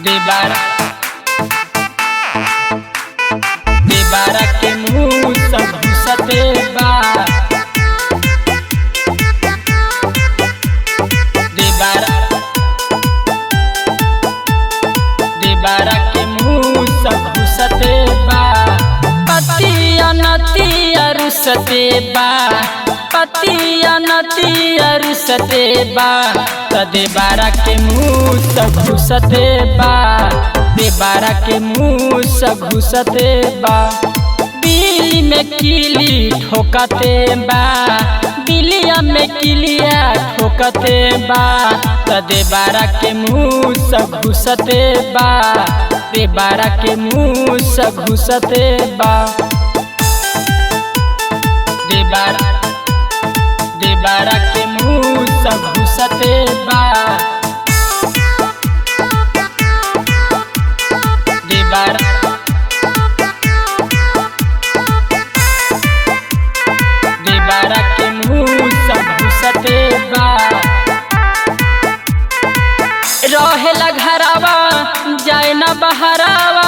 देबारा देबारा के मुँह सब घुसते बा। देबारा देबारा के मुँह सब घुसते बा। पतिया नतिया रुसते बा, पतिया नतिया रुसते बा। त देबारा के मुँह सब घुसते बा, देबारा के मुँह सब घुसते बा। बिल्ली में किली ठोकते बा, बिल्लिया में किलिया ठोकते बा। त देबारा के मुँह सब घुसते बा, देबारा के मुँह सब घुसते बा। देबारा देबारा के मुँह सब घुसते बा। देबारा देबारा के मुँह सब घुसते बा। रहेला घरावा जाए न बहरावा,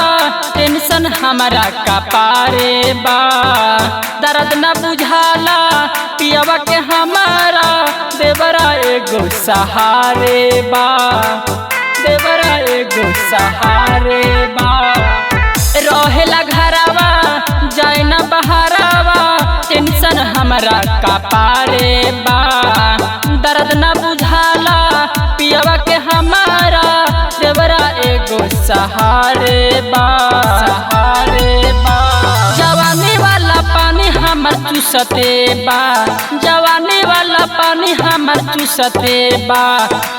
टेंशन हमारा कपारे बा। दर्द न बुझाला पियावा के हमारा, देवरा एगो सहारे बा, देवरा एगो सहारे बा। रहेला घरावा जाए न बहरावा, टेंशन हमारा कपारे बा। दर्द न बुझाला पियावा के हमारा, देवरा एगो सहारे बा, सहारे बा। जवानी वाला पानी हमर चूसते बा, जवानी वाला पानी हमर चूसते बा।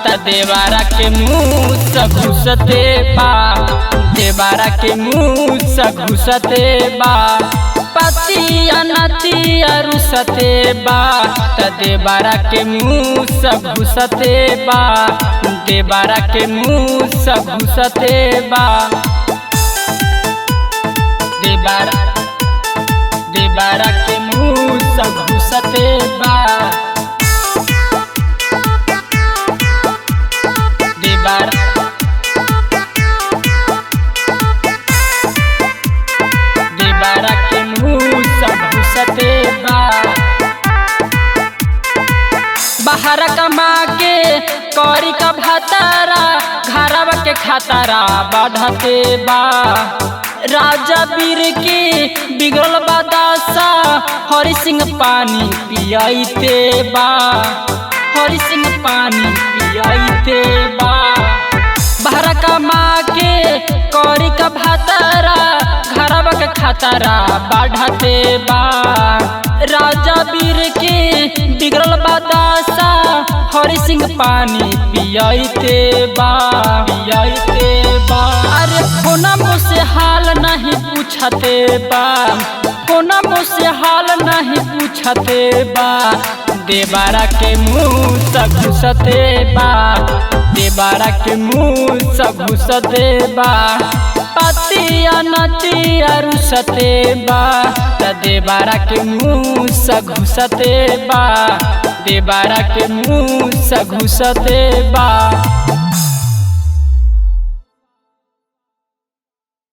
त देबारा के मुँह सब घुसते बा, देबारा के मुँह सब घुसते बा। पतिया नतिया रुसते बा, त देबारा के मुँह सब घुसते बा, देबारा के मुँह सब घुसते बा। देबारा देबारा के मुँह सब घुसते बा। देबारा देबारा के मुँह सब घुसते बा। बाहर कमा के कौरी का भतारा, घरवा के खतरा बढ़ते बा। राजा वीर के बिगड़ल बदासा, हरि सिंह पानी पियाइते बा, हरि सिंह पानी पियाइते बा। बाहर कमा के कौरी का भतारा, घरवा के खतरा बढ़ते बा। राजा वीर के बिगड़ल बदासा, हरि सिंह पानी पियाइते बा, पियाइते बा। अरे फोना मुझसे हाल नहीं पूछते बा, फोना मुझसे हाल नहीं पूछते बा। देबारा के मुँह सब घुसते बा, देबारा के मुँह सब घुसते बा। पतिया नतिया रुसते बा, त देबारा के मुँह सब घुसते बा, देबारा के मुँह सब घुसते बा।